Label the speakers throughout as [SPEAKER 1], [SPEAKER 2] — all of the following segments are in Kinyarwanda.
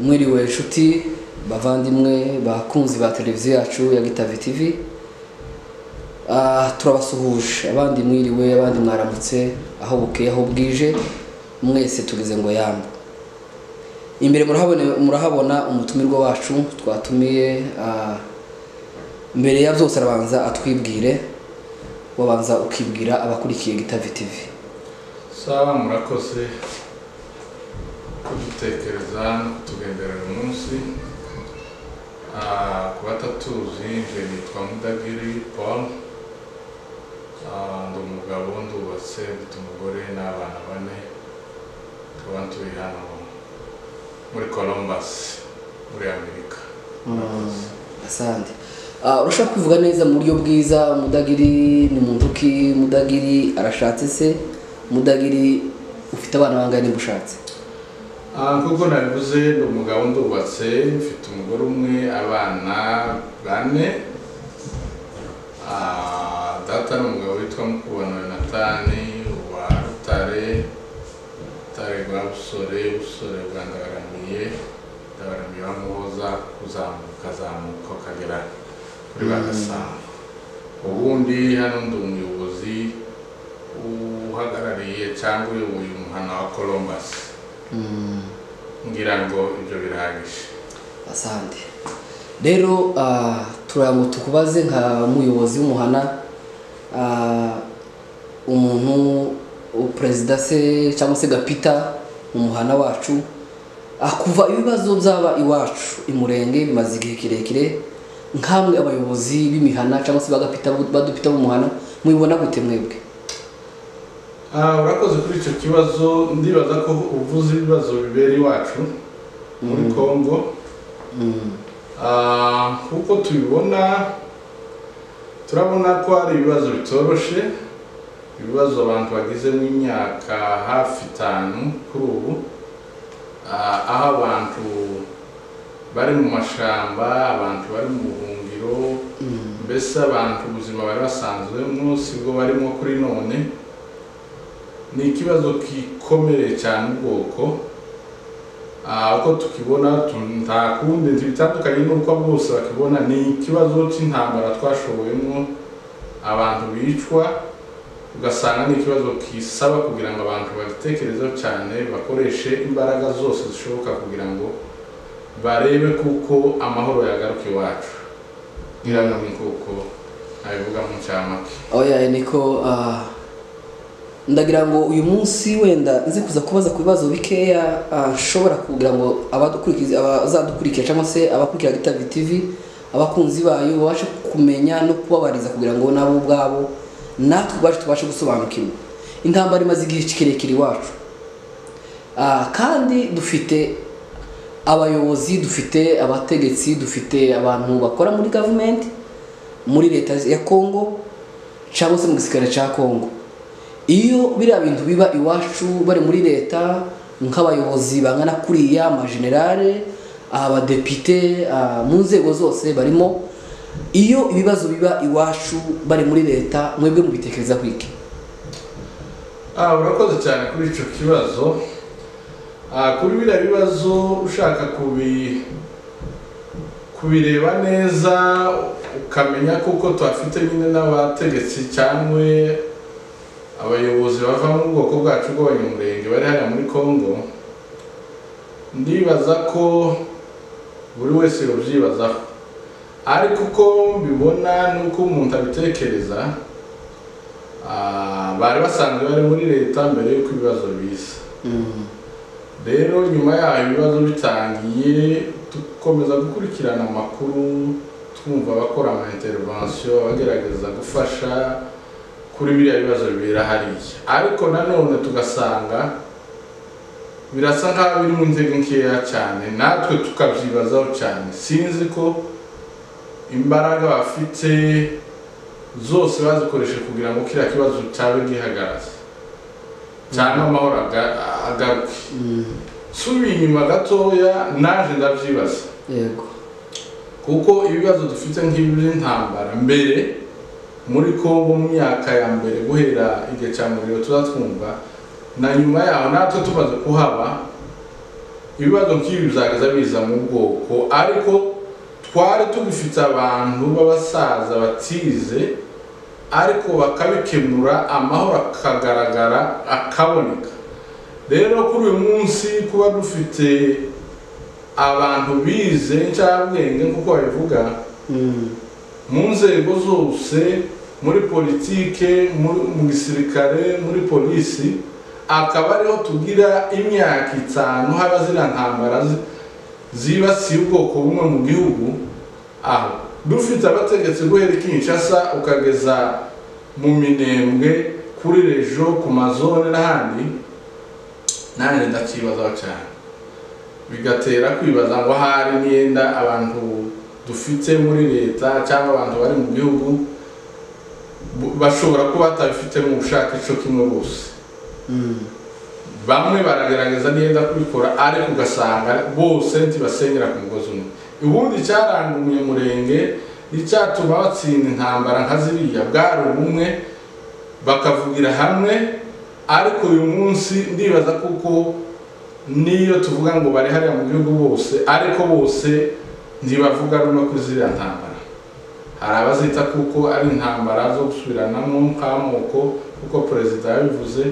[SPEAKER 1] Mwiriwe nshuti bavandimwe bakunzi ba televiziyo yacu ya Gitave TV. Turabasuhuje, abandi mwiriwe, abandi mwaramutse, aho bukeye aho bwije, mwese tugize ngo yamba. Imbere murahabona umutumirwa wacu twatumiye. Mbere ya byose arabanza atwibwire, wabanza ukibwira abakurikiye Gitave TV.
[SPEAKER 2] Sawa, murakoze kudutekereza no kutugendera umunsi. Ku batatuzi nje nitwa Mudagiri Paul, ndi umugabo ndubatse, mfite umugore n'abana 4, tukaba turi hano muri Columbus muri Amerika.
[SPEAKER 1] Asante. Urashaka kuvuga neza mu buryo bwiza, Mudagiri ni muntu ki? Mudagiri arashatse se? Mudagiri ufite abana bangahe nimba ushatse?
[SPEAKER 2] Kuko nabivuze ndi umugabo ndubatse, mfite umugore umwe, abana 4. Data ni umugabo witwa Mukubano Natani wa Rutare rwa Busore rwa Ndabaramiye wa Muhoza, kuzamuka ukagera kuri Bagasanga. Ubundi hano ndi umuyobozi uhagarariye cyangwa uyoboye umuhana wa Columbus. Ngira ngo ibyo birahagije.
[SPEAKER 1] Asante. Rero turamu tukubaze nka muyobozi w'umuhana, umuntu president se cyangwa se gapita umuhana wacu, akuva ibibazo byaba iwacu imurenge bimaze igihe kirekire, nkamwe abayobozi b'imihana cyangwa se bagapita badupita b'umuhana, mubibona gute mwebwe?
[SPEAKER 2] Urakoze kuri icyo kibazo. Ndibaza ko uvuze ibibazo bibera iwacu muri Kongo. Kuko tubibona, turabona ko hari ibibazo bitoroshe, ibibazo abantu bagize mu myaka hafi 5 kuri ubu, aho abantu bari mu mashamba, abantu bari mu buhungiro, mbese abantu ubuzima bari basanzwemo sibwo barimo kuri none. Ni ikibazo gikomeye cyane ubwoko, uko tukibona nta kundi bitandukanye n'uko bose bakibona. Ni ikibazo cy'intambara twashoboyemo, abantu bicwa, ugasanga ni ikibazo kisaba kugira ngo abantu bagitekerezeho cyane, bakoreshe imbaraga zose zishoboka kugira ngo barebe kuko amahoro yagaruka iwacu. Ngira ngo ni kuko nabivuga mu cyamake.
[SPEAKER 1] Oya niko ndagira ngo uyu munsi wenda nzi kuza kubaza ku bibazo bikeya nshobora kugira ngo abazadukurikira cyangwa se abakurikira Gitave TV, abakunzi bayo babashe kumenya no kubabariza kugira ngo nabo ubwabo natwe tubashe gusobanukirwa. Intambara imaze igihe kirekire iwacu, kandi dufite abayobozi, dufite abategetsi, dufite abantu bakora muri government, muri leta ya Kongo cyangwa se mu gisirikare cya Kongo. Iyo biriya bintu biba iwacu bari muri leta, nk'abayobozi bangana kuriya, amagenerale, abadepite, mu nzego zose barimo, iyo ibibazo biba iwacu bari muri leta, mwebwe mubitekereza kwiki?
[SPEAKER 2] Urakoze cyane kuri icyo kibazo. Kuri biriya bibazo ushaka kubireba neza, ukamenya kuko tuhafite nyine n'abategetsi cyangwa abayobozi bava mu bwoko bwacu bw'abanyamurenge bari hano muri Kongo. Ndibaza ko buri wese yobyibazaho, ariko uko mbibona nuko umuntu abitekereza, bari basanzwe bari muri leta mbere y'uko ibibazo biza. Rero nyuma yaho ibibazo bitangiye, dukomeza gukurikirana amakuru, twumva abakora ama intervention bagerageza gufasha kuri biriya bibazo bibera hariya, ariko nanone tugasanga birasa nkaho biri mu nzego nkeya cyane, natwe tukabyibazaho cyane. Sinzi ko imbaraga bafite zose bazikoreshe kugira ngo kiriya kibazo cyabe gihagaze cyane, amahoro agaruke. Subiye inyuma gatoya, naje ndabyibaza,
[SPEAKER 1] yego,
[SPEAKER 2] kuko ibibazo dufite nk'ibi by'intambara mbere muri Kongo mu myaka ya mbere guhera igihe cya Muriro tuzatwumva, na nyuma yaho natwe tumaze kuhaba, ibibazo nk'ibi bizageza biza mu bwoko, ariko twari tugifite abantu b'abasaza batize ariko bakabikemura amahoro akagaragara akaboneka. Rero kuri uyu munsi kuba dufite abantu bize ncabwenge nkuko babivuga mu nzego zose, muri politike, mu gisirikare, muri polisi, akaba ariho tugira imyaka 5 haba zira ntambara zibasiye ubwoko bumwe mu gihugu, aho dufite abategetsi guhera Kinshasa ukageza mu Minembwe, kuri rejo, ku mazone n'ahandi, nanjye ndakibazaho cyane, bigatera kwibaza ngo hari niyenda abantu dufite muri leta cyangwa abantu bari mu gihugu bashobora kuba batabifite mu bushake cyo kimwe bose. Bamwe baragerageza niyenda kubikora ariko ugasanga bose ntibasenyera ku mugozi umwe. Ubundi cyaranga umunyamurenge icyatuma batsinda intambara nka ziriya bwari ubumwe, bakavugira hamwe. Ariko uyu munsi ndibaza kuko niyo tuvuga ngo bari hariya mu gihugu bose, ariko bose ntibavuga rumwe kuri ziriya ntambara. Hari abazita kuko ari intambara zo gusubiranamo nk'amoko kuko perezida yabivuze.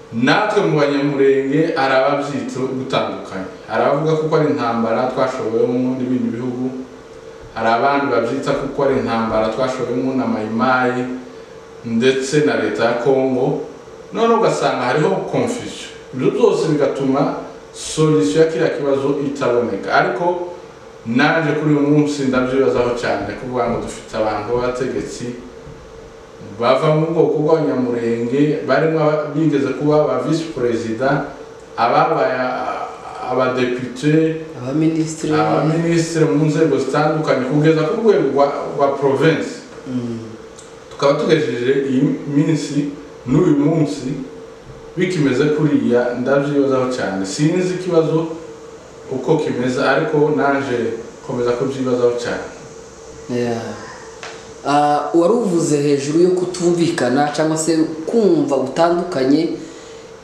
[SPEAKER 2] Natwe mu banyamurenge hari ababyita gutandukanye, hari abavuga kuko ari intambara twashobowemo n'ibindi bihugu, hari abandi babyita kuko ari intambara twashobowemo na Mayimayi ndetse na leta ya Kongo. None ugasanga hariho confusion, ibyo byose bigatuma solution ya kiriya kibazo itaboneka. Ariko nanje kuri uyu munsi ndabyibazaho cyane kuvuga ngo dufite abantu b'abategetsi bava mu bwoko bw'abanyamurenge, barimo bigeze kuba aba vice president, ababaye abadepute, abaminisitiri mu nzego zitandukanye kugeza ku rwego rwa province. Tukaba tugejeje iyi minsi n'uyu munsi bikimeze kuriya, ndabyibazaho cyane. Sinzi ikibazo uko kimeze, ariko naje komeza kubyibazaho cyane.
[SPEAKER 1] Waruvuze hejuru yo kutumvikana cyangwa se kumva utandukanye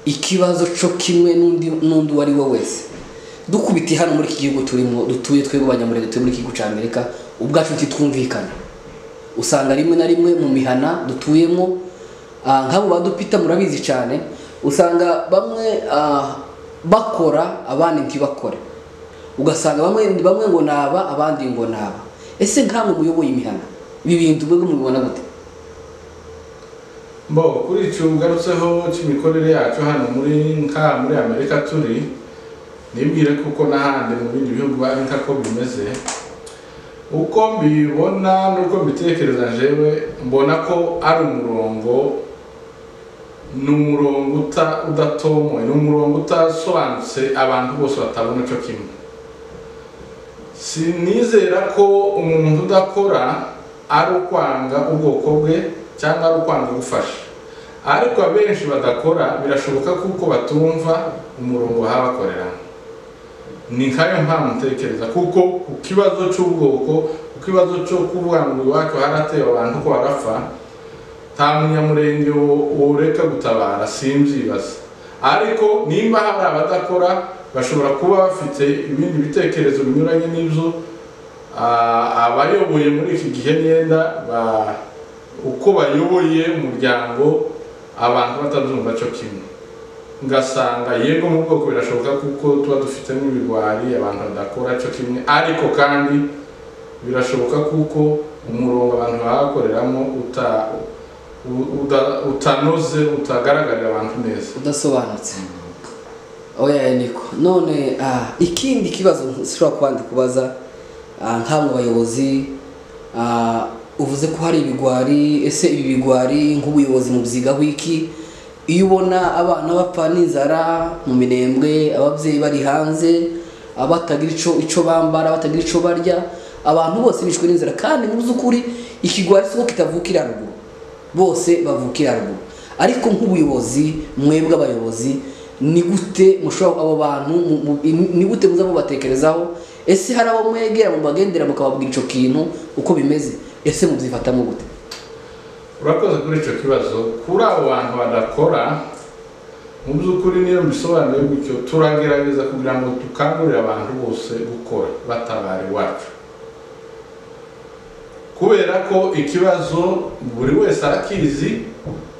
[SPEAKER 1] ikibazo cyo kimwe n'undi wari we wese. Dukubiti hano muri iki gihugu turimo dutuye twebwe abanyamurenge turi muri iki gihugu cy'Amerika, ubwacu ntitwumvikana. Usanga rimwe na rimwe mu mihana dutuyemo, nk'abo badupita murabizi cyane, usanga bamwe bakora abandi ntibakore. Ugasanga bamwe ngo naba abandi ngo naba. Ese nkamwe muyoboye imihana ibi bintu bwo mubibona gute?
[SPEAKER 2] Kuri icyo ugarutseho cy'imikorere yacu hano muri Amerika turi, nibwire kuko n'ahandi mu bindi bihugu bari nkako bimeze. Uko mbibona nuko mbitekereza jewe, mbona ko ari umurongo, n'umurongo udatomoye, n'umurongo utasobanutse abantu bose batabona cyo kimwe. Sinizera ko umuntu udakora ari ukwanga ubwoko bwe cyangwa ari ukwanga gufasha, ariko abenshi badakora birashoboka kuko batumva umurongo habakorera. Ni nkayo mpamvu ntekereza kuko ku kibazo cy'ubwoko, ku kibazo cyo kuvuga ngo iwacu harateye abantu ko barapfa, nta munyamurenge woreka gutabara, simbyibaza. Ariko nimba hari abadakora, bashobora kuba bafite ibindi bitekerezo binyuranye n'ibyo abayoboye muri iki gihe niyenda uko bayoboye umuryango abantu batabyumva cyo kimwe. Ngasanga yego mu bwoko birashoboka kuko tuba dufite n'ibigwari abantu badakora cyo kimwe, ariko kandi birashoboka kuko umurongo abantu bakoreramo utanoze, utagaragarira abantu neza,
[SPEAKER 1] udasobanutse. Oya niko. None ikindi kibazo sishobora kwandi kubaza nk'amwe bayobozi, uvuze ko hari ibigwari. Ese ibi bigwari nk'ubuyobozi mu byigaho iki? Iyo ubona abana bapfa n'inzara mu Minembwe, ababyeyi bari hanze, abatagira ico bambara, abatagira ico barya, abantu bose bishwe n'inzara, kandi mu by'ukuri ikigwari siko kitavukira ruguru, bose bavukira ruguru. Ariko nk'ubuyobozi, mwebwe abayobozi, ni gute mushobora abo bantu ni gute muza mubatekerezaho? Ese hari abo mwegera mu bagendera mukababwira ico kintu uko bimeze? Ese mubyifatamo gute?
[SPEAKER 2] Urakoze kuri icyo kibazo. Kuri abo bantu badakora, mu by'ukuri niyo mbisobanuye gutyo turagerageza kugira ngo dukangurire abantu bose gukora batabara iwacu, kubera ko ikibazo buri wese arakizi,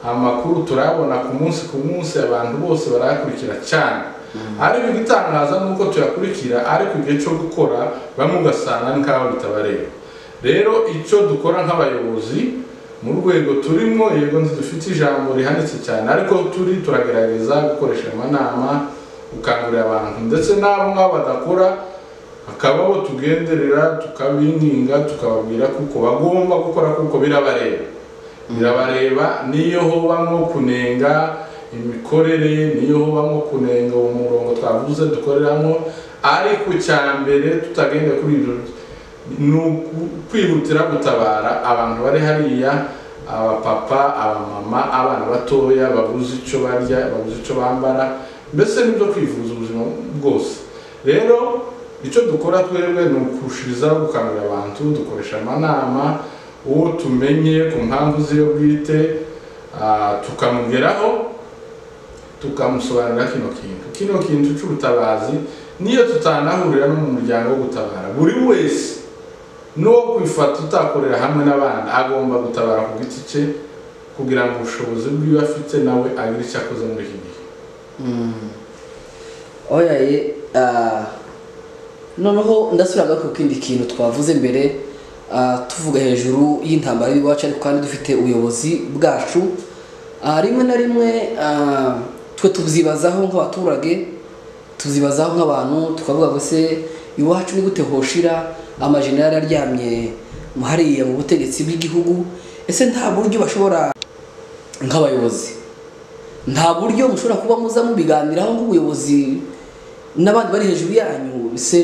[SPEAKER 2] amakuru turabona ku munsi abantu bose barayakurikira cyane, ariko igitangaza nuko tuyakurikira ariko igihe cyo gukora bamwe ugasanga ni nk'aho bitabareba. Rero icyo dukora nk'abayobozi mu rwego turimo, yego dufite ijambo rihanitse cyane, ariko turagerageza gukoresha amanama gukangurira abantu, ndetse n'abo ngabo badakora hakabaho tugenderera tukabinginga tukababwira kuko bagomba gukora kuko birabareba niyo hobamo kunenga imikorere, niyo hobamo kunenga uwo murongo twavuze dukoreramo, ariko cyambere tutagenda kuri ibyo kwihutira gutabara abantu bari hariya, abapapa, abamama, abana batoya babuze icyo barya, babuze icyo bambara, mbese nibyo kwivuza ubuzima bwose. Rero icyo dukora twebwe ni ukurushirizaho gukangurira abantu, dukoresha amanama, uwo tumenye ku mpamvu z'iyo bwite tukamugeraho tukamusobanurira kino kintu cy'ubutabazi, niyo tutanahurira no mu muryango wo gutabara, buri wese n'uwo kwifata utakorera hamwe n'abandi agomba gutabara ku giti cye kugira ngo ubushobozi bw'iyo afite nawe agire icyo akoze muri iki gihe.
[SPEAKER 1] noneho ndasubiraga ku kindi kintu twavuze mbere, tuvuga hejuru y'intambara y'iwacu ariko kandi dufite ubuyobozi bwacu, rimwe na rimwe twe tuzibazaho nk'abaturage, tuzibazaho nk'abantu, tukavuga ngo se iwacu ni gute hoshira amajenerali aryamye hariya mu butegetsi bw'igihugu? Ese nta buryo bashobora nk'abayobozi, nta buryo mushobora kuba muza mubiganiraho nk'ubuyobozi n'abandi bari hejuru yanyu? Se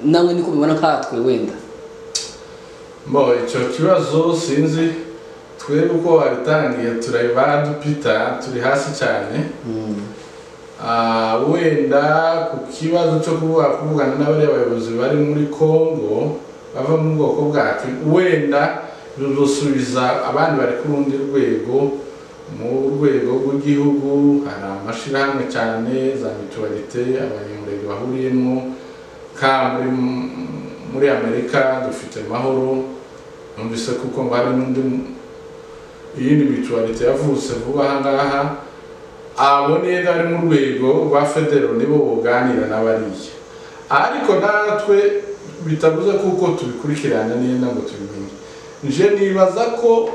[SPEAKER 1] namwe niko bibona nkatwe wenda?
[SPEAKER 2] Icyo kibazo sinzi, twebwe uko wabitangiye baradupita, turi hasi cyane. Wenda ku kibazo cyo kuvugana n'abari abayobozi bari muri Kongo bava mu bwoko bwacu, wenda rusubiza abandi bari ku rundi rwego, mu rwego rw'igihugu hari amashirahamwe cyane za mutualite abanyamurenge bahuriyemo, muri Amerika dufite Mahoro, numvise kuko hari n'undi iyindi mutualite yavutse vuba ahangaha, abo niyo ari mu rwego rwa federo nibo buganira n'abariya, ariko natwe bitabuze kuko tubikurikirana neza ngo tubimenye. Nje nibaza ko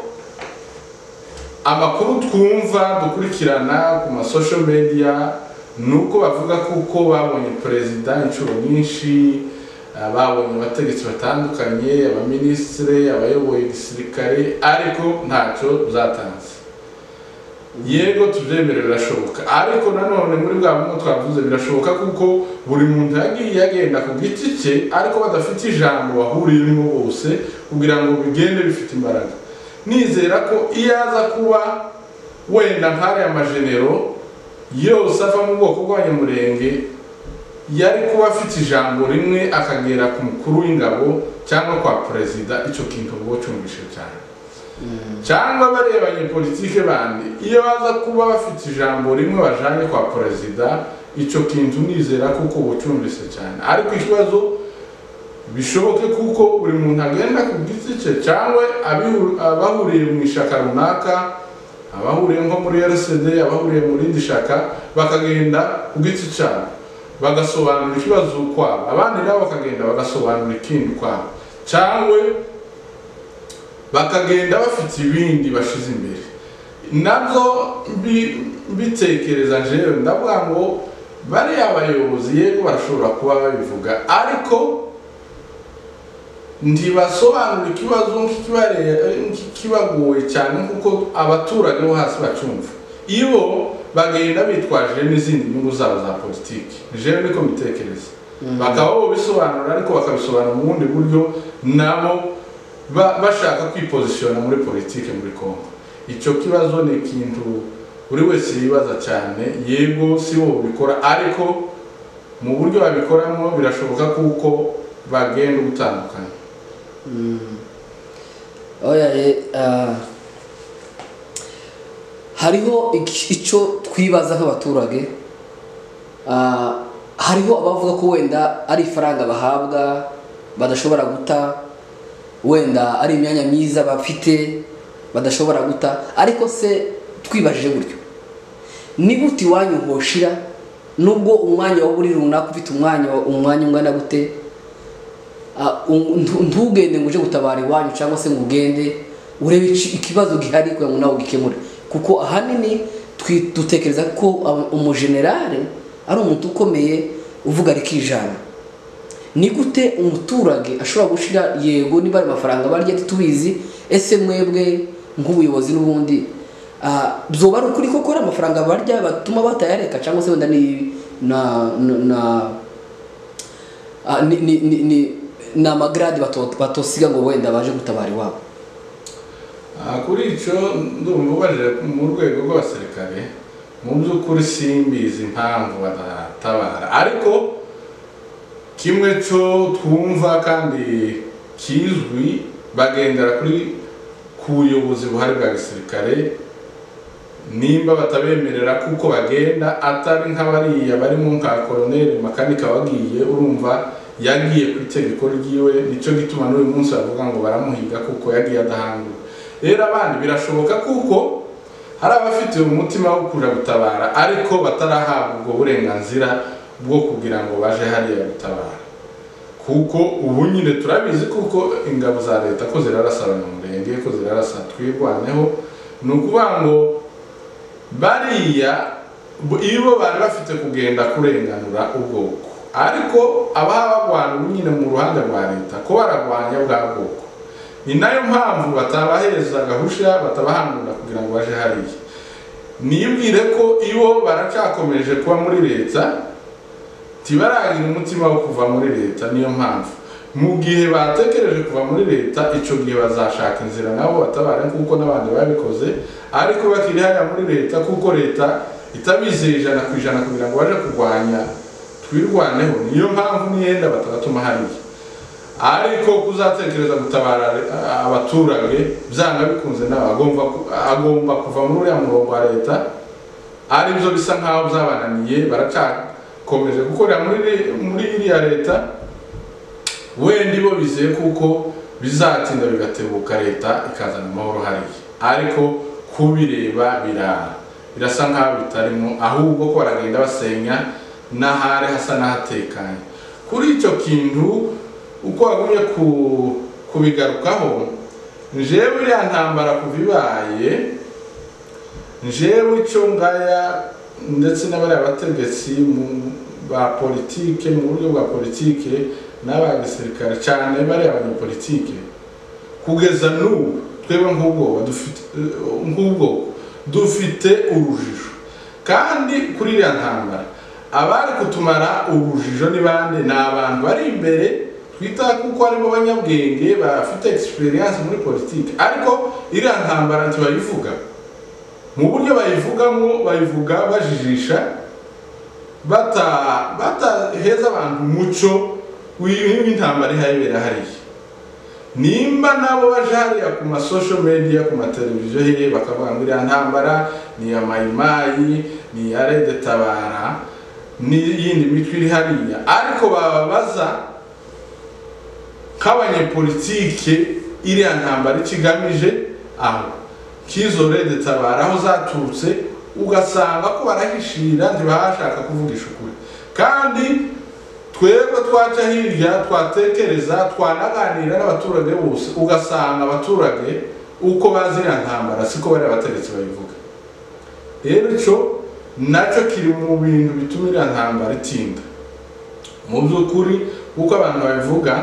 [SPEAKER 2] amakuru twumva dukurikirana ku ma social media nuko bavuga kuko babonye perezida inshuro nyinshi, babonye abategetsi batandukanye, abaminisitiri, abayoboye igisirikare, ariko ntacyo zatanze. Yego tubyemere birashoboka, ariko nanone muri bwa bumwe twavuze birashoboka kuko buri muntu yagiye agenda ku giti cye, ariko badafite ijambo bahuriyemo bose kugira ngo bigende bifite imbaraga. Nizera ko iyo aza kuba wenda nk'ari amajenero yose ava mu bwoko bw'abanyamurenge, yari kuba afite ijambo rimwe akagera ku mukuru w'ingabo cyangwa kwa perezida, icyo kintu ngo cyumvishe cyane. Cyangwa barebanye politike bandi, iyo baza kuba bafite ijambo rimwe bajanye kwa perezida, icyo kintu nizera kuko bucyumvise cyane. Ariko ikibazo bishoboke kuko buri muntu agenda ku giti cye, cyangwa abahuriye mu ishaka runaka, abahuriye nko muri RCD, abahuriye muri indi shaka, bakagenda ku giti cyabo bagasobanura ikibazo kwabo, abandi nabo bakagenda bagasobanura ikindi kwabo, cyangwa bakagenda bafite ibindi bashize imbere. Nabyo mbitekereza jewe ndavuga ngo bari abayobozi yego barashobora kuba babivuga, ariko ndibasobanura ikibazo kibagoye cyane kuko abaturage bo hasi bacumva, iyo bagenda bitwaje n'izindi nyungu zabo za politiki. Jewe niko mbitekereza, bakaba bo bisobanura, ariko bakabisobanura mu bundi buryo nabo bashaka kwipozisiyona muri politike muri Kongo. Icyo kibazo ni ikintu buri wese yibaza cyane, yego si bo bikora, ariko mu buryo babikoramo birashoboka kuko bagenda gutandukana.
[SPEAKER 1] hariho icyo twibaza nk'abaturage. Hariho abavuga ko wenda ari ifaranga bahabwa badashobora guta, wenda ari imyanya myiza bafite badashobora guta, ariko se twibajije gutyo, ni gute iwanyu hoshira nubwo umwanya wa buri runaka ufite umwanya ungana gute, ntugende ngo uje gutabara iwanyu cyangwa se ngo ugende urebe ikibazo gihari kugira ngo nawe ugikemure, kuko ahanini dutekereza ko umujenerale ari umuntu ukomeye uvuga rikijana. Ni gute umuturage ashobora gushira yego niba ari amafaranga barya tubizi, ese mwebwe nk'ubuyobozi n'ubundi byoba ari ukuri koko amafaranga barya batuma batayareka, cyangwa se wenda ni amagrade batosiga ngo wenda baje gutabara iwabo?
[SPEAKER 2] Kuri icyo ndumva ubaje mu rwego rw'abasirikare, mu by'ukuri simbizi impamvu badatabara, ariko kimwe cyo twumva kandi kizwi, bagendera ku buyobozi buhari bwa gisirikare. Nimba batabemerera kuko bagenda atari nk'abariya barimo nka Colonel Makanika wagiye, urumva yagiye ku itegeko ryiwe, nicyo gituma n'uyu munsi bavuga ngo baramuhiga kuko yagiye adahangura. Rero abandi birashoboka kuko hari abafite umutima wo kuja gutabara ariko batarahabwa ubwo burenganzira bwo kugira ngo baje hariya gutabara, kuko ubu nyine turabizi kuko ingabo za leta ko zirarasa abanyamurenge, ko zirarasa twirwaneho. Ni ukuvuga ngo bariya iyo bari bafite kugenda kurenganura ubwoko, ariko abahagwana nyine mu ruhande rwa leta ko baragwanya bwa bwoko, ni nayo mpamvu batabaheza gahusha, batabahangura kugira ngo baje hariya. Nibwire ko iyo baracakomeje kuba muri leta tibaragira umutima wo kuva muri leta, niyo mpamvu mu gihe batekereje kuva muri leta icyo gihe bazashaka inzira nabo batabare kuko n'abandi babikoze, ariko bakiri hariya muri leta kuko leta itabizeye 100% kugira ngo baje kurwanya twirwaneho, niyo mpamvu niyenda batagatuma hariya. Ariko kuzatekereza gutabara abaturage byanga bikunze nawe agomba kuva muri uriya murongo wa leta, ari byo bisa nkaho byabananiye, baracakomeje gukorera muri iriya leta. Wenda bo bizeye kuko bizatinda bigatebuka leta ikazana amahoro hariya, ariko kubireba birasa nkaho bitarimo, ahubwo ko baragenda basenya n'ahari hasa n'ahatekanye. Kuri icyo kintu uko wagumye kubigarukaho, njewe iriya ntambara kuvibaye, njewe icyo ngaya ndetse n'abari abategetsi ba politike, mu buryo bwa politike n'abagisirikare cyane bari abanyapolitike, kugeza n'ubu twebwe nk'ubwo dufite urujijo. Kandi kuri iriya ntambara abari kutumara urujijo ni bande? Ni abantu bari imbere twita kuko aribo banyabwenge bafite experience muri politike, ariko iriya ntambara ntibayivuga mu buryo bayivugamo, bayivuga bajijisha, bataheza abantu umuco w'intambara ihayibera hariya. Nimba nabo baje hariya ku social media, ku mateleviziyo he, bakavuga ngo iriya ntambara ni ya Mayimayi, ni ya Red Tabara, ni yindi mitwe iri hariya, ariko bababaza nk'abanyepolitike iriya ntambara ikigamije aho kizo Red Tabara aho zaturutse, ugasanga ko barahishira ntibashaka kuvugisha ukuri. Kandi twebwe twaca hirya twatekereza, twanaganira n'abaturage bose, ugasanga abaturage uko bazira ntambara siko bari abategetsi bayivuga. Rero cyo nacyo kiri mu bintu bituma iriya ntambara itinda. Mu by'ukuri uko abantu babivuga,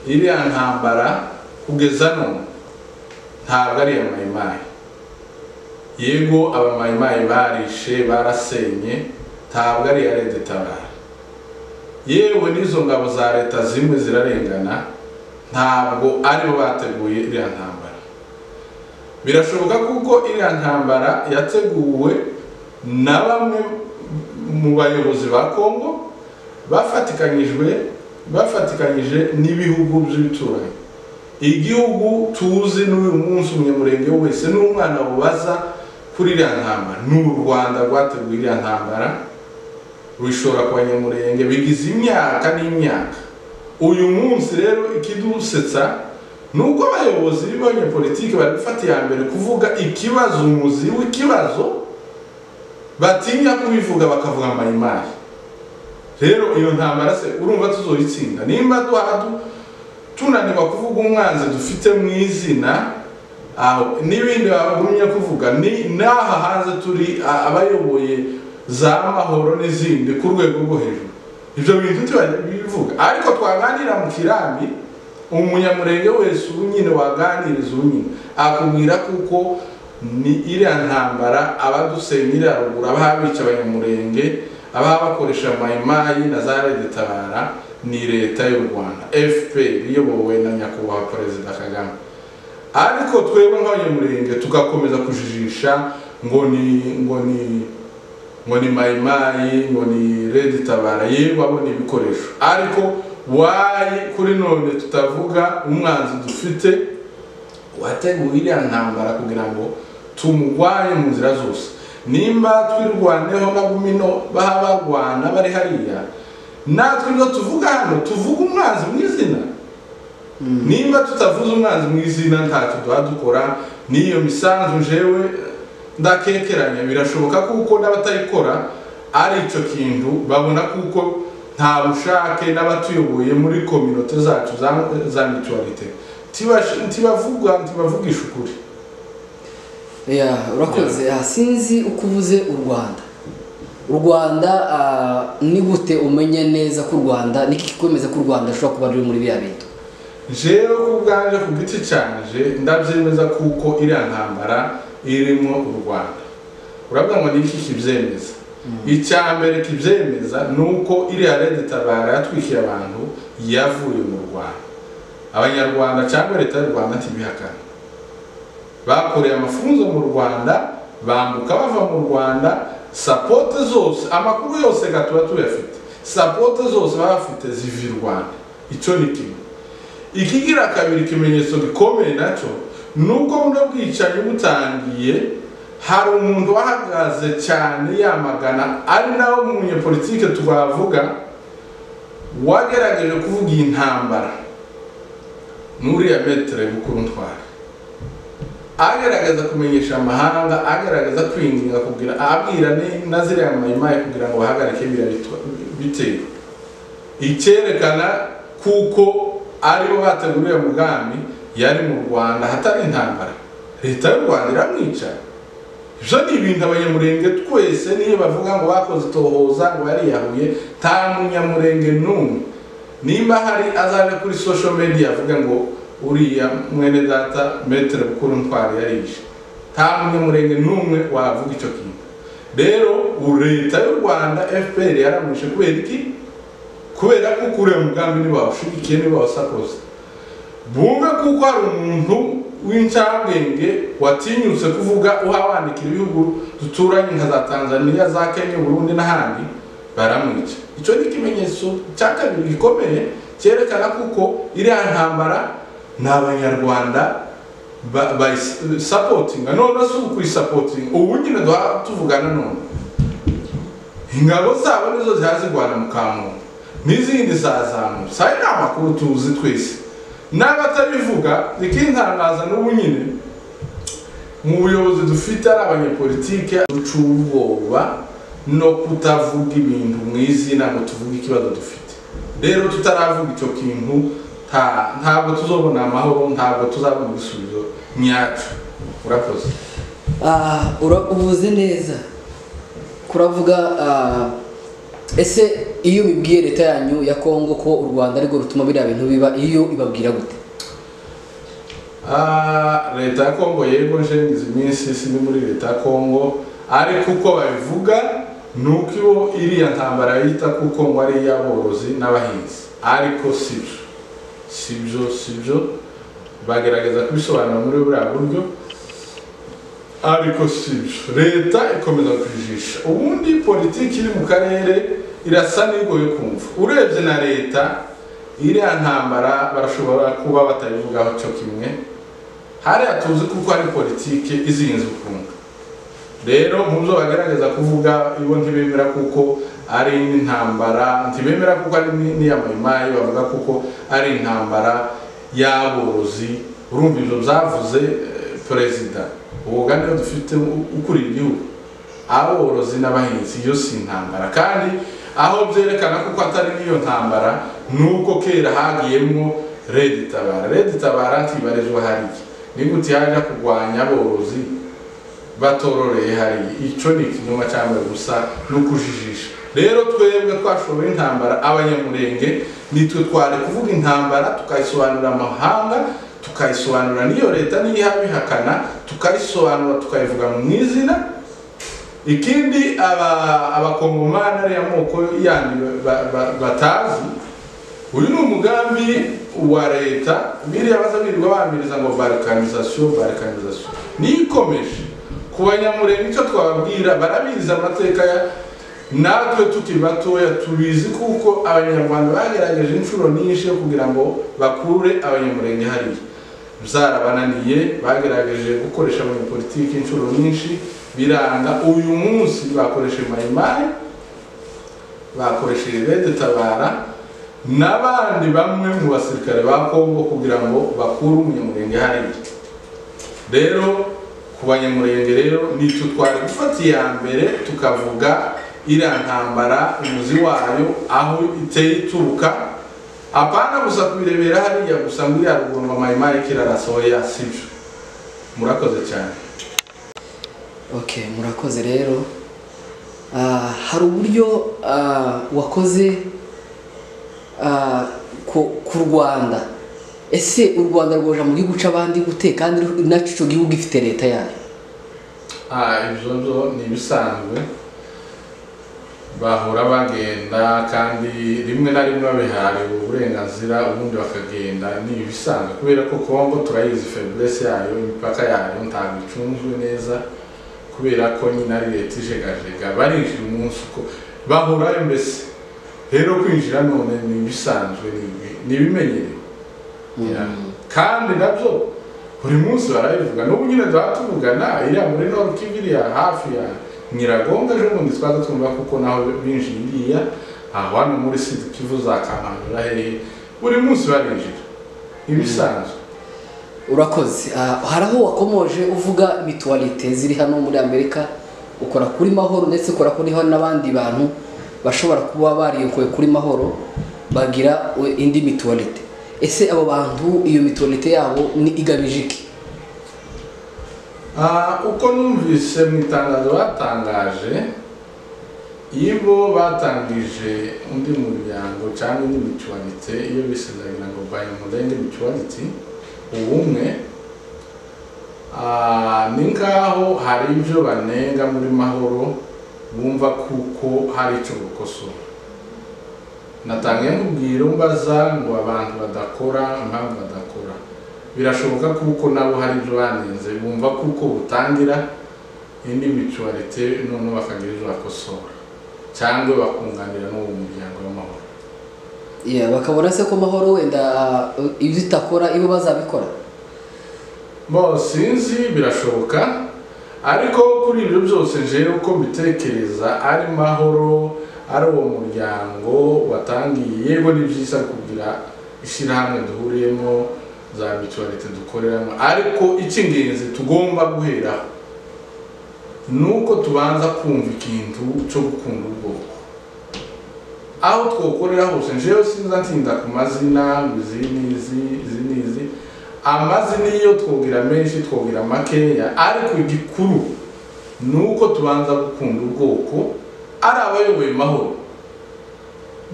[SPEAKER 2] iriya ntambara kugeza none ntabwo ari iya Mayimayi. Yego abamayimayi barishe barasenye, ntabwo ari iya Red Tabara. Yewe n'izo ngabo za leta zimwe zirarengana, ntabwo aribo bateguye iriya ntambara. Birashoboka kuko iriya ntambara yateguwe na bamwe mu bayobozi ba Kongo bafatikanyije n'ibihugu by'ibituranyi. Igihugu tuzi n'uyu munsi umunyamurenge wese n'umwana bubaza kuri iriya ntambara ni u Rwanda rwateguye iriya ntambara rwishora ku banyamurenge bigize imyaka n'imyaka. Uyu munsi rero ikidusetsa nuko abayobozi b'abanyapolitiki bari gufata iya mbere kuvuga ikibazo, umuzi w'ikibazo, batinya kubivuga bakavuga mayimayi. Rero iyo ntambara se urumva tuzoyitsinda nimba tunanirwa kuvuga umwanzi dufite mu izina, n'ibindi bagumye kuvuga ni naha hanze turi abayoboye za Mahoro n'izindi ku rwego rwo hejuru. Ibyo bintu tubivuga, ariko twaganira mu kirambi umunyamurenge wese ubunyine waganiriza ubunyine akubwira kuko ni iriya ntambara abadusenyira ruguru, ababica abanyamurenge, ababakoresha mayimayi na za Tabara ni leta y'u Rwanda FPR iyobowe na nyakubahwa Perezida Kagame. Ariko twebwe nk'abanyamurenge tugakomeza kujijisha ngo ni mayimayi, ngo ni Tabara, yego abo ni ibikoresho. Ariko wayi kuri none tutavuga umwanzi dufite wateguye iriya ntambara kugira ngo tumugwanye mu nzira zose. Nimba twirwaneho na Gumino bahabagwana bari hariya, natwe ngo tuvuga hano tuvuga umwanzi mu izina. Nimba tutavuze umwanzi mu izina ntacyo dukora. Niyo misanzu jewe ndakekeranya birashoboka kuko n'abatayikora ari ico kintu babona kuko nta bushake n'abatuyoboye muri community zacu za mutualite ntibavugisha ukuri.
[SPEAKER 1] Urakoze. Sinzi uko uvuze u Rwanda ni gute umenye neza ko u Rwanda niki kikwemeza ko u Rwanda ashobora kuba ruri muri bya bintu?
[SPEAKER 2] Jewe kubwanje ku giti cyanje ndabyemeza kuko iriya ntambara irimo u Rwanda. Urabona ngo niki kibyemeza? Icyambere kibyemeza nuko iriya Tabara yatwikiye abantu yavuye mu Rwanda. Abanyarwanda cyangwa leta y'u Rwanda ntibihakana, bakoreye amafunzo mu Rwanda, bambuka bava mu Rwanda, support zose, amakuru yose gatuba tuyafite, support zose bafite zivi Rwanda. Icyo ni kimwe. Ikigira kabiri kimenyetso gikomeye nacyo nuko buno bwicanyi butangiye hari umuntu wahagaze cyane yamagana, ari nawe umunyepolitike twavuga wagerageje kuvuga iyi ntambara n'uriya Maître Bukuruntwari, agerageza kumenyesha amahanga, agerageza kwinginga kugira abwira na ziriya mayimayi kugira ngo bahagarike bitero. Icyerekana kuko aribo bateguriye umugambi yari mu Rwanda hatari intambara. Leta y'u Rwanda iramwica. Ibyo ni ibintu abanyamurenge twese niyo bavuga ngo bakoze tohoza ngo yariyahuye, nta munyamurenge n'umwe nimba hari azaje kuri social media avuga ngo uriya mwene data Maître Bukuruntwari yarishe, nta munyamurenge n'umwe wavuga icyo kintu. Rero leta y'u Rwanda FPR yaramwishe kubera iki? Kubera ko uriya mugambi niba ushigikiye, niba wasakoze. Bumve kuko hari umuntu w'incabwenge watinyutse kuvuga uhabandikira ibihugu duturanye nka za Tanzania, za Kenya, Burundi n'ahandi, baramwica. Icyo ni ikimenyetso cya kabiri gikomeye cyerekana kuko iriya ntambara n'abanyarwanda supportinga. None se uku supporting ubu nyine tuvugana none ingabo zabo nizo zihazigwana mu Kamuntu n'izindi zazamutse. Sai n'amakuru tuzi twese n'abatabivuga ikintangaza n'ubu nyine mu buyobozi dufite ari abanyepolitike ducuboba no kutavuga ibintu mu izina ngo tuvuge ikibazo dufite. Rero tutaravuga icyo kintu ntabwo tuzobona amahoro, ntabwo tuzabona ibisubizo nyacu. Urakoze.
[SPEAKER 1] Uvuze neza kuravuga. Ese iyo bibwiye leta yanyu ya Kongo ko u Rwanda ariko rutuma biriya bintu biba, iyo ibabwira gute?
[SPEAKER 2] Leta ya Kongo yego njengize iminsi sindi muri leta ya Kongo, ariko uko babivuga nuko iriya ntambara yita kuko ngo ari iy'aborozi n'abahinzi, ariko sibyo bagerageza kubisobanura muri buriya buryo, ariko sibyo. Leta ikomeza kujijisha. Ubundi politiki iri mu karere irasa n'igoye kumva. Urebye na leta iriya ntambara barashobora kuba batabivugaho cyo kimwe, hariya tuzi kuko ari politiki izinze ukunga. rero mu byo bagerageza kuvuga ibo ntibemera kuko ari intambara, ntibemera kuko ari n'iyamayimayi, bavuga kuko ari intambara y'aborozi. Urumva ibyo byavuze perezida ubugane dufite ukuri igihugu, aborozi n'abahinzi, iyo si intambara. kandi aho byerekana kuko atari n'iyo ntambara nuko kera hagiyemo Red Tabara ntibarizwa hariya. Ni gute yaje kurwanya aborozi batororeye hariya? Icyo ni ikinyoma cyangwa gusa no kujijisha. Rero twebwe twashoboye intambara, abanyamurenge nitwe twari kuvuga intambara tukayisobanurira amahanga, tukayisobanura n'iyo leta niyo bihakana, tukayisobanura tukayivuga mu izina. Ikindi abakongomani ari amoko yandi batazi, uyu ni umugambi wa leta biriya baza birirwa bamiriza ngo balkanisation nikomeje ku banyamurenge. Icyo twababwira barabizi amateka ya natwe tukiri batoya tubizi kuko abanyarwanda bagerageje inshuro nyinshi kugira ngo bakure abanyamurenge hariya, byarabananiye. Bagerageje gukoresha abanyapolitiki inshuro nyinshi biranga. Uyu munsi bakoresheje mayimayi, bakoresheje Red Tabara n'abandi bamwe mu basirikare ba Kongo kugira ngo bakure umunyamurenge hariya. Rero ku banyamurenge rero nicyo twari gufata iya mbere tukavuga iriya ntambara umuzi wayo aho iteye ituruka, apana gusa kubirebera hariya gusa ngo iriya ruguru ngo mayimayi kirarasohoya, sibyo. Murakoze cyane.
[SPEAKER 1] Okay, murakoze rero. Hari uburyo wakoze ku Rwanda. Ese u Rwanda rwoja mu gihugu c'abandi gute kandi naco gihugu gifite leta yayo?
[SPEAKER 2] Ibyo ni bisanzwe, bahora bagenda kandi rimwe na rimwe babihariwe uburenganzira ubundi bakagenda. Ni bisanzwe kubera ko Kongo turayizi faiblesse yayo, imipaka yayo ntabwo icunzwe neza kubera ko nyine ari leta ijegajega. Barinjira umunsi uko bahora mbese. Rero kwinjira none ni bisanzwe, ni bimenyere. Kandi nabyo buri munsi barabivuga. N'ubu nyine tuvugana iriya muri Nord Kivu hafi ya Nyiragongo, ejo bundi twaza twumva kuko naho binjiye iriya hano muri Sud Kivu za Kamanura hehe, buri munsi barinjira. Ibisanzwe.
[SPEAKER 1] Urakoze. Hari aho wakomoje uvuga mutualite ziri hano muri Amerika, ukora kuri Mahoro ndetse ukora kuri n'abandi bantu bashobora kuba bariyokoye kuri Mahoro bagira indi mutualite. Ese abo bantu iyo mutualite yabo ni igamije iki?
[SPEAKER 2] Uko numvise mu itangazo batangaje, ibo batangije undi muryango cyangwa indi mutualite iyo bisezerana ngo Banyamulenge mutuality, ubumwe. Ni ngaho hari ibyo banenga muri Mahoro bumva kuko hari icyo gukosora. Natangiye nkubwira mbaza ngo abantu badakora, impamvu badakora. Birashoboka kuko nabo hari ibyo banenze bumva kuko butangira indi mutualite none bakagira ibyo bakosora cyangwa bakunganira n'uwo muryango w'Amahoro.
[SPEAKER 1] Bakabona se ko Mahoro wenda ibyo itakora ibo bazabikora?
[SPEAKER 2] Sinzi, birashoboka. Ariko kuri ibyo byose jewe uko mbitekereza ari Mahoro ari uwo muryango watangiye, yego ni byiza kugira ishyirahamwe duhuriyemo za mutualite dukoreramo, ariko icy'ingenzi tugomba guhera nuko tubanza kumva ikintu cyo gukunda ubwoko. Aho twokorera hose jewe sinza ntinda ku mazina izi amazina iyo twogira menshi twogira makeya, ariko igikuru nuko tubanza gukunda ubwoko. Ari abayoboye Mahoro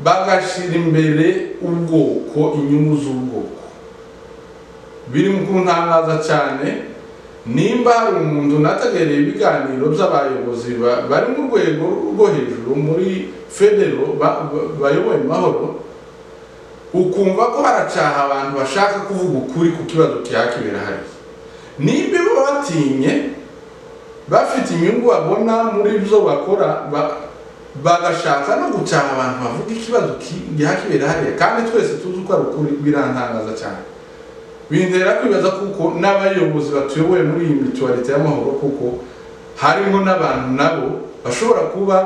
[SPEAKER 2] bagashira imbere ubwoko, inyungu z'ubwoko. Biri mu kuntangaza cyane nimba hari umuntu nategereye ibiganiro by'abayobozi bari mu rwego rwo hejuru muri federo bayoboye Mahoro, ukumva ko haracaha abantu bashaka kuvuga ukuri ku kibazo cyakibera hariya. Nimba batinye bafite inyungu babona muri byo bakora, bagashaka no gucaha abantu bavuga ikibazo cyakibera hariya, kandi twese tuzi ko ari ukuri. Birantangaza cyane, bintera kwibaza kuko n'abayobozi batuyoboye muri iyi mutualite y'Amahoro kuko harimo n'abantu nabo bashobora kuba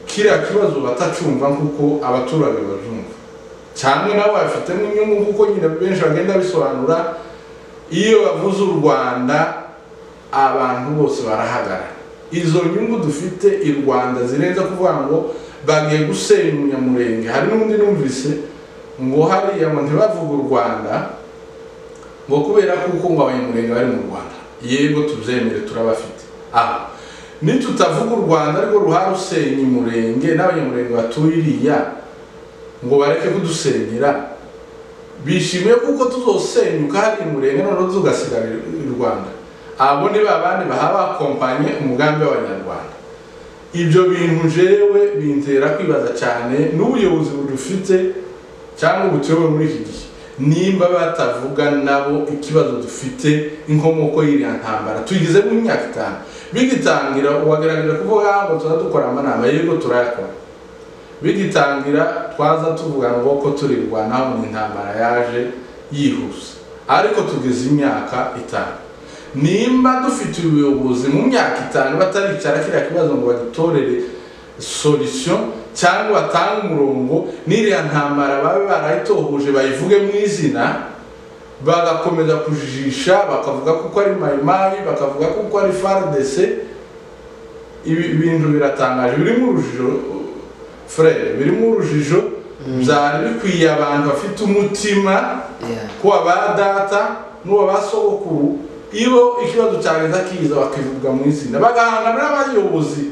[SPEAKER 2] kiriya kibazo batacumva kuko abaturage babyumva cyangwa nabo bafitemo inyungu kuko nyine benshi bagenda bisobanura iyo bavuze u Rwanda abantu bose barahagara. Izo nyungu dufite i Rwanda zirenza kuvuga ngo bagiye gusenya Umunyamurenge. Hari n'undi numvise ngo hariya ngo ntibavuga u Rwanda ngo kubera kuko ngo Abanyamurenge bari mu Rwanda. Yego tubyemere turabafite. Nitutavuga u Rwanda ariko ruhara usenya Umurenge n'Abanyamurenge batuye iriya ngo bareke kudusenyera, bishimiye kuko tuzosenyuka hari Umurenge none tugasigara i Rwanda. Abo ni babandi bahaba kompanye umugambi w'Abanyarwanda. Ibyo bintu jewe bintera kwibaza cyane n'ubuyobozi budufite cyangwa ubutuyoboye muri iki gihe, nimba batavuga nabo ikibazo dufite inkomoko y'iriya ntambara tuyigize mu myaka 5 bigitangira. Uwagerageza kuvuga ngo tuzadukora amanama, yego turayakora. Bigitangira twaza tuvuga ngo ko turi Rwanda ni intambara yaje yihuse, ariko tugeze imyaka 5. Nimba dufite ubuyobozi mu myaka 5 bataricara kiriya kibazo ngo bagitorere solution cyangwa batanga umurongo n'iriya ntambara babe barayitohuje bayivuge mu izina, bagakomeza kujijisha bakavuga kuko ari Mayimayi, bakavuga kuko ari FARDC, ibintu biratangaje, birimo urujijo frere, birimo urujijo. Byari bikwiye abantu bafite umutima ko abadata n'abasogokuru iyo ikibazo cyageza kiza bakivuga mu izina, bagahangana n'abayobozi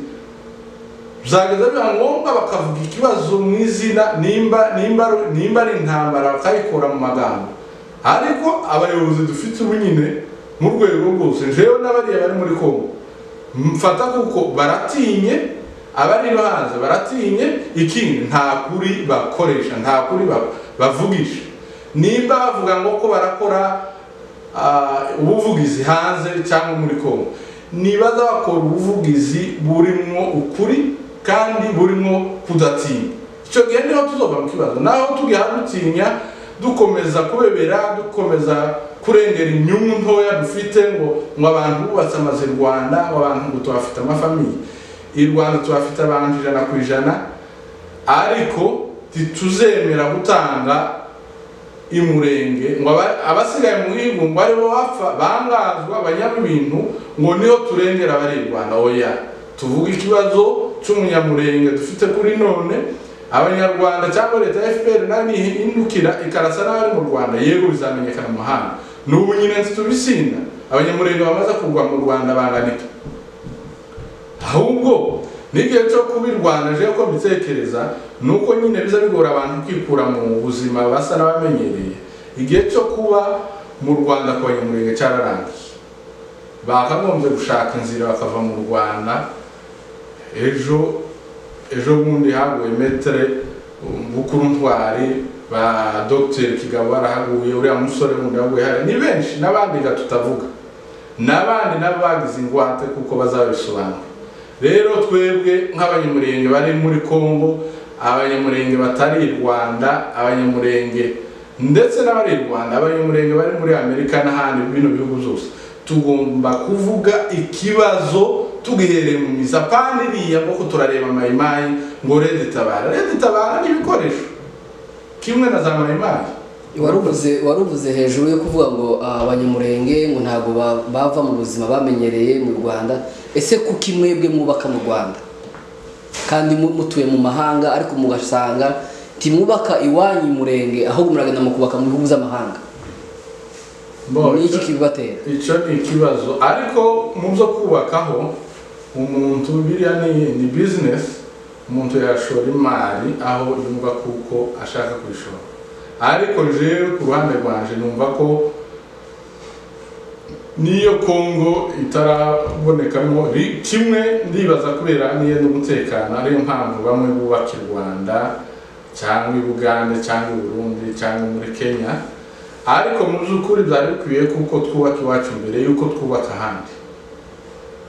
[SPEAKER 2] byageza biba ngombwa bakavuga ikibazo mu izina, nimba ari intambara bakayikora mu magambo. Ariko abayobozi dufite ubu nyine mu rwego rwose, jewe n'abariya bari muri Kongo mfata kuko baratinye, abari hanze baratinye. Ikindi nta kuri bakoresha, nta kuri bavugisha. Nimba bavuga ngo ko barakora ubuvugizi hanze cyangwa muri Kongo, nibaza bakora ubuvugizi burimo ukuri kandi burimo kudatinya. Icyo gihe niho tuzova mu kibazo, naho tugihadutinya dukomeza kubebera, dukomeza kurengera inyungu ntoya dufite ngo abantu bubatse amaze Rwanda, ngo abantu ngo tubafite amafamiye i Rwanda, tubafite abantu 100%, ariko tituzemera gutanga Imurenge ngo abasigaye mu gihugu ngo aribo bapfa bangazwa abanyama ibintu ngo niho turengera bari Rwanda. Oya, tuvuga ikibazo cy'Umunyamurenge dufite kuri none. Abanyarwanda cyangwa leta ya FPR nani indukira ikarasa n'abari mu Rwanda, yego bizamenyekana mu mahanga. N'ubu nyine tubisinda Abanyamurenge bamaze kugwa mu Rwanda banganika. Ahubwo n'igihe cyo kuba i Rwanda je ko mbitekereza nuko nyine biza bigora abantu kwikura mu buzima basa n'abamenyereye. Igihe cyo kuba mu Rwanda kwa Abanyamurenge cyararangiye, bakagombye gushaka inzira bakava mu Rwanda. Ejo bundi haguye metre Bukuru Ntwari, ba Dr Kigabo barahaguye, uriya musore wundi yaguye hari, ni benshi n'abandi tutavuga, n'abandi nabagize ingwate kuko bazabisobanura. Rero twebwe nk'Abanyamurenge bari muri Kongo, Abanyamurenge batari i Rwanda, Abanyamurenge ndetse n'abari i Rwanda, Abanyamurenge bari muri Amerika n'ahandi bino bihugu byose, tugomba kuvuga ikibazo tugihereye mu miza. Pani iriya ngo turareba Mayimayi ngo Red Tabara n'ibikoresho kimwe na za Mayimayi.
[SPEAKER 1] Waruvuze hejuru yo kuvuga ngo Abanyamurenge ngo ntago bava mu buzima bamenyereye mu Rwanda. Ese kuki mwebwe mwubaka mu Rwanda kandi mutuye mu mahanga, ariko mugasanga timwubaka iwanyu Murenge ahubwo muragenda mu kubaka mu bihugu by'amahanga? Ni iki kibatera?
[SPEAKER 2] Icyo ni ikibazo, ariko mu byo kubakaho umuntu biriya ni business. Umuntu yashora imari aho yumva kuko ashaka kwishora, ariko jewe ku ruhande rwanje numva ko niyo Kongo itarabonekamo kimwe, ndibaza kubera niye n'umutekano, ariyo mpamvu bamwe bubaka i Rwanda cyangwa i Bugande cyangwa i Burundi cyangwa muri Kenya. Ariko mu by'ukuri byari bikwiye kuko twubaka iwacu mbere yuko twubaka ahandi.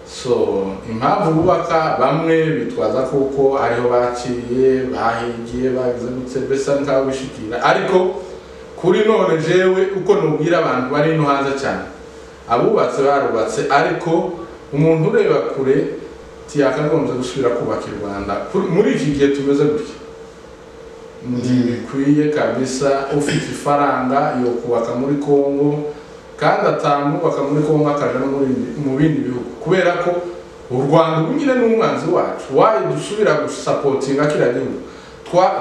[SPEAKER 2] So impamvu bubaka bamwe bitwaza kuko ariho baciye bahigiye bagize gutse besa nkaho bishikira, ariko kuri none jewe uko nubwira abantu bari no hanze cyane, abubatse barubatse, ariko umuntu ureba kure tiyakagombye gusubira kubaka u Rwanda muri iki gihe tumeze gutya bikwiye kabisa ufite ifaranga yo kubaka muri Kongo kandi atamubaka muri Kongo akaja no mu bindi bihugu kubera ko u Rwanda nyine n'umwanzi wacu waye dusubira gusapotinga kira gihugu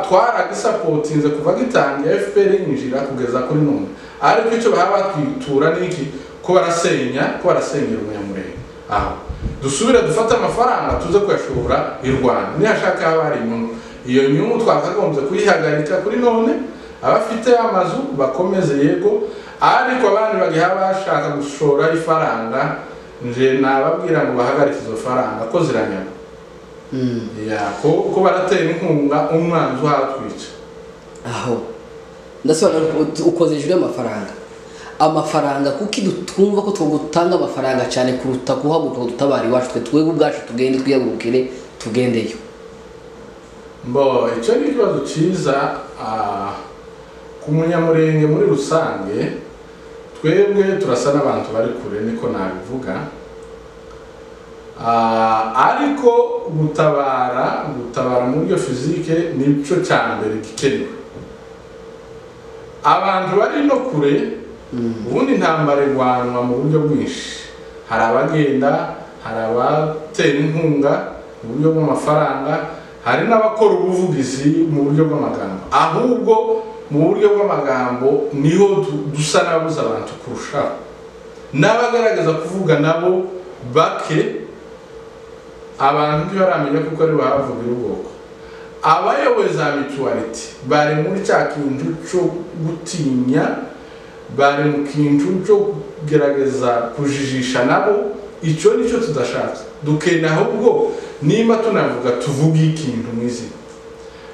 [SPEAKER 2] twaragisapotinze kuva gitangiye FPR yinjira kugeza kuri none ariko icyo bahaba twitura niki ko barasenyera umunyamurenge aho dusubira dufata amafaranga tuze kwashobora i Rwanda nihashaka habari inyungu iyo nyungu twakagombye kuyihagarika kuri none abafite amazu bakomeze yego ariko abandi bagiha bashaka gushora ifaranga nje nababwira ngo bahagarike izo faranga ko ziranyama ko baratera inkunga umwanzi uhatwica
[SPEAKER 1] aho ndasobanura ukoze jure amafaranga kuki twumva ko twogutanga amafaranga cyane kuruta kuhaguruka dutabari wacu twebwe ubwacu tugende twiyagurukire tugendeyo
[SPEAKER 2] icyo ni ikibazo cyiza ku munyamurenge muri rusange twebwe turasa n'abantu bari kure niko nabivuga ariko gutabara mu buryo fizike nico cyambere gikenewe abantu bari no kure ubundi intambara irwanwa mu buryo bwinshi hari abagenda hari abatera inkunga mu buryo bw'amafaranga hari n'abakora ubuvugizi mu buryo bw'amagambo ahubwo mu buryo bw'amagambo niho dusa n'abuza abantu kurushaho n'abagaragaza kuvuga nabo bake abantu ntibaramenya kuko ari bahavugira ubwoko abayobozi za mutuality bari muri cya kintu cyo gutinya bari mu kintu cyo kugerageza kujijisha nabo icyo nicyo tudashaka dukena ahubwo nimba tunavuga tuvuga ikintu mwizina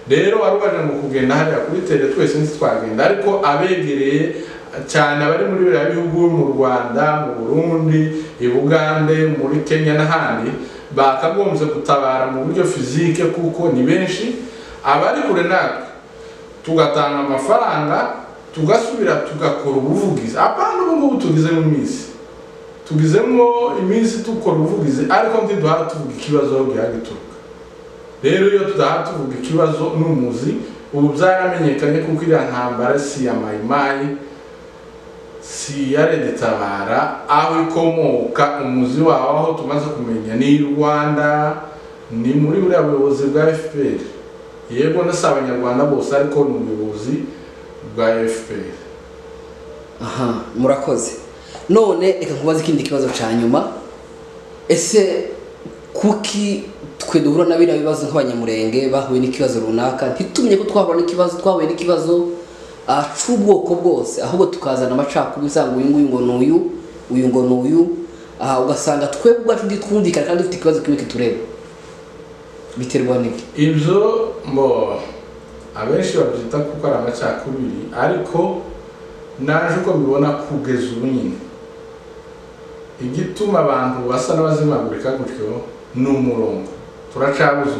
[SPEAKER 2] rero warubaje ngo kugenda hariya kuri tele twese ntitwagenda ariko abegereye cyane abari muri biriya bihugu mu Rwanda mu Burundi i Bugande muri Kenya n'ahandi bakagombye gutabara mu buryo fizike kuko ni benshi abari kure natwe tugatanga amafaranga tugasubira tugakora ubuvugizi apana ubu ngubu tugizemo iminsi tukora ubuvugizi ariko ntiduhara tuvuga ikibazo aho gihagituruka rero iyo tudaha tuvuga ikibazo n'umuzi ubu byaramenyekanye kuko iriya ntambara si ya mayimayi si ya Reditabara aho ikomoka umuzi waho aho tumaze kumenya ni Rwanda ni muri buriya buyobozi bwa FPR yego nasa abanyarwanda bose ariko ni umuyobozi bwa FPR
[SPEAKER 1] murakoze none reka nkubaze ikindi kibazo ca nyuma ese kuki twe duhura na biriya bibazo nk'abanyamurenge bahuye n'ikibazo runaka ntitumenye ko twahuye n'ikibazo c'ubwoko bwose ahubwo tukazana amacakubiri usanga uyu nguyu ngo n'uyu uyu ngo n'uyu ugasanga twebwe ubwacu twumvikana kandi dufite ikibazo kimwe kitureba biterwa n'iki
[SPEAKER 2] ibyo abenshi babyita kuko ari amacakubiri ariko naje uko mbibona kugeza ubu nyine igituma abantu basa n'abazimagurika gutyo ni umurongo turacabuza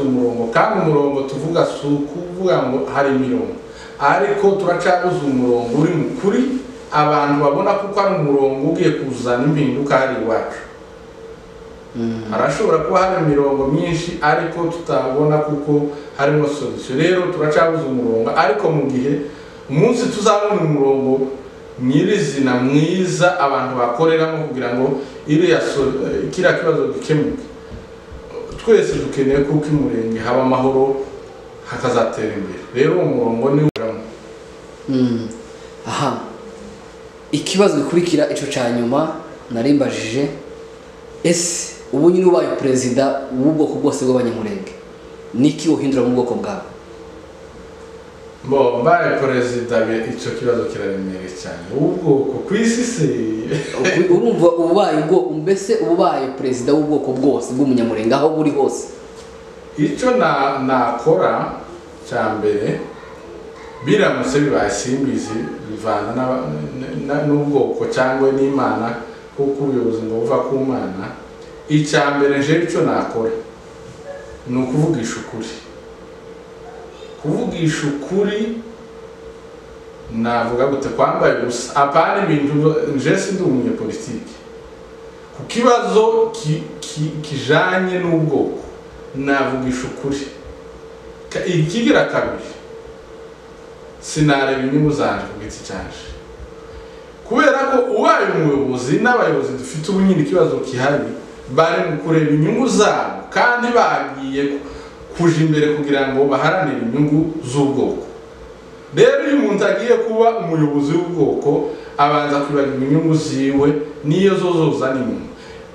[SPEAKER 2] umurongo kandi umurongo tuvuga si ukuvuga ngo hari imirongo ariko turacabuza umurongo uri mu kuri abantu babona kuko ari umurongo ugiye kuzana impinduka hari iwacu harashobora kuba hari imirongo myinshi ariko tutabona kuko harimo solution rero turacabuza umurongo ariko mu gihe umunsi tuzabona umurongo nyirizina mwiza abantu bakoreramo kugira ngo iriya kiriya kibazo gikemuke twese dukeneye kuko imurenge haba amahoro hakazatera imbere rero umurongo ni uramo
[SPEAKER 1] ikibazo gikurikira ico ca nyuma narimbajije ese ubu nyine ubaye perezida w'ubwoko bwose bw'abanyamurenge niki uhindura mu bwoko bwawe
[SPEAKER 2] mbaye perezida icyo kibazo kiraremereye cyane ubwoko ku isi se
[SPEAKER 1] urumva ubaye perezida w'ubwoko bwose bw'umunyamurenge aho buri hose
[SPEAKER 2] icyo nakora cya mbere biramutse bibaye simbizi bivana n'ubwoko cyangwa n'Imana kuko ubuyobozi ngo buva ku Mana icya mbere nje icyo nakora ni ukuvugisha ukuri navuga gute kwambaye gusa apana ibintu nje sindi umunyapolitiki ku kibazo kijanye n'ubwoko navugisha ukuri. Ikigira kabiri sinareba inyungu zanje ku giti cyanje, kubera ko ubaye umuyobozi n'abayobozi dufite ubu nyine ikibazo kihari bari mu kureba inyungu zabo kandi bagiye kuja imbere kugira ngo baharanire inyungu z'ubwoko. Rero uyu muntu agiye kuba umuyobozi w'ubwoko abanza kwibagirwa inyungu ziwe niyo zozozana inyuma.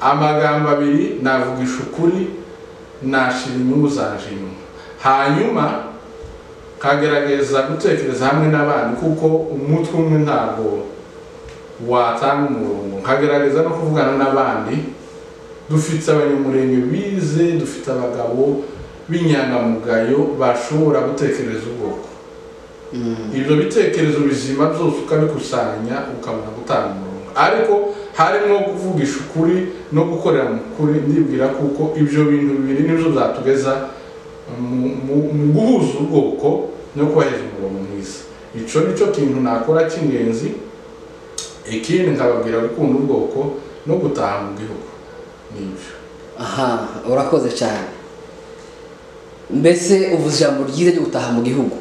[SPEAKER 2] Amagambo abiri navugisha ukuri, nashira inyungu zanje inyuma, hanyuma kagerageza gutekereza hamwe n'abandi kuko umutwe umwe ntabwo watanga umurongo. Nkagerageza no kuvugana n'abandi, dufite abanyamurenge bize, dufite abagabo b'inyangamugayo bashobora gutekereza ubwoko. Ibyo bitekerezo bizima byose ukabikusanya ukabona gutanga umurongo, ariko harimo kuvugisha ukuri no gukorera mu kuri. Ndibwira kuko ibyo bintu bibiri nibyo byatugeza mu guhuza ubwoko no kubaheza umurongo mwiza. Ico nico kintu nakora cy'ingenzi. Ikindi nkababwira gukunda ubwoko no gutaha mu gihugu. Nibyo.
[SPEAKER 1] Aha, urakoze cyane. Mbese uvuze ijambo ryiza ryo gutaha mu gihugu.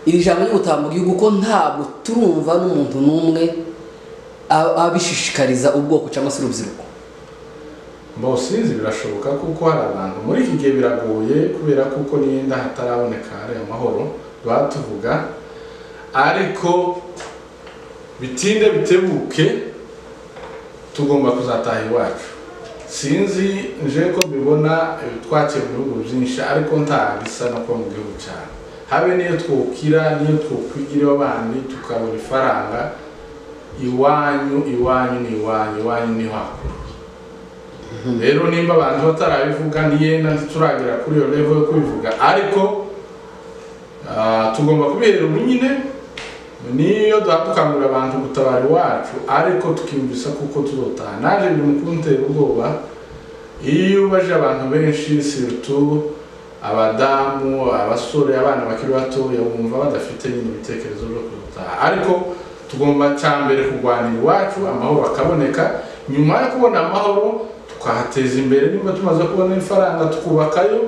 [SPEAKER 1] Iri jambo ryo gutaha mu gihugu ko ntabwo turumva n'umuntu n'umwe abishishikariza ubwoko cyangwa se urubyiruko.
[SPEAKER 2] Sinzi birashoboka kuko hari abantu muri iki gihe biragoye kubera kuko niyenda hataraboneka ari amahoro batuvuga, ariko bitinde bitebuke tugomba kuzataha iwacu. Sinzi nje ko bibona twakira mu bihugu byinshi, ariko ntabisa no ko mu gihugu cyane habe niyo twokira niyo twokwigira abandi tukabona ifaranga. Iwanyu ni iwanyu ni hakuru. Rero nimba abantu batarabivuga niyenda turagira kuri yo level yo kubivuga, ariko tugomba kubihera ubunyine niyo dukangurira abantu gutabara iwacu, ariko tukimvisa kuko tuzotaha. Naje biri mu kuntera ubwoba iyo baje abantu benshi, surtout abadamu, abasore, abana bakiri bato bumva badafite ibitekerezo byo kutaha. Ariko tugomba cyambere kurwanira iwacu amahoro akaboneka. Nyuma yo kubona amahoro tukahateza imbere, niba tumaze kubona ifaranga tukubakayo,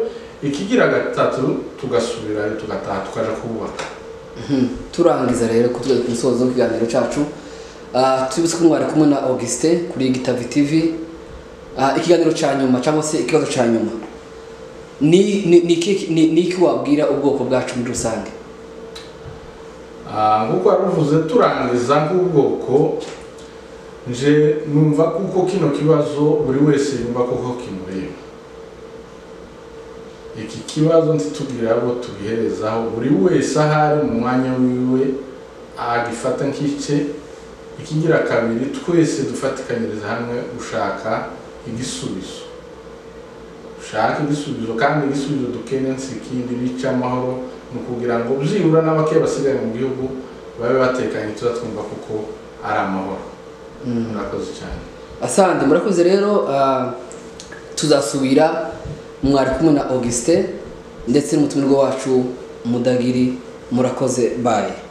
[SPEAKER 2] ikigira gatatu tugasubirayo tugataha tukaja kubaka.
[SPEAKER 1] Turangiza rero kutwe kunsozo w'ikiganiro cyacu. Tubise ko mwari kumwe na Augustin kuri Gitavi TV. Ikiganiro cya nyuma cyangwa se ikibazo cya nyuma ni wabwira ubwoko bwacu muri rusange.
[SPEAKER 2] Nguko waruvuze turangiza nk'ubwoko, nje numva kuko kino kibazo buri wese yumva kuko kimureba. Iki kibazo ntitubwira abo tubiherezaho, buri wese ahari mu mwanya wiwe agifata nk'ice. Ikigira kabiri, twese dufatikanyiriza hamwe gushaka igisubizo. Kandi igisubizo dukeneye ikindi bica amahoro, no kugira ngo byibura n'abake basigaye mu gihugu babe batekanye, twumva kuko ari amahoro. Murakoze cyane.
[SPEAKER 1] Asante, murakoze rero. Tuzasubira mwari kumwe na Augustin ndetse n'umutumirwa wacu Mudagiri. Murakoze, bye.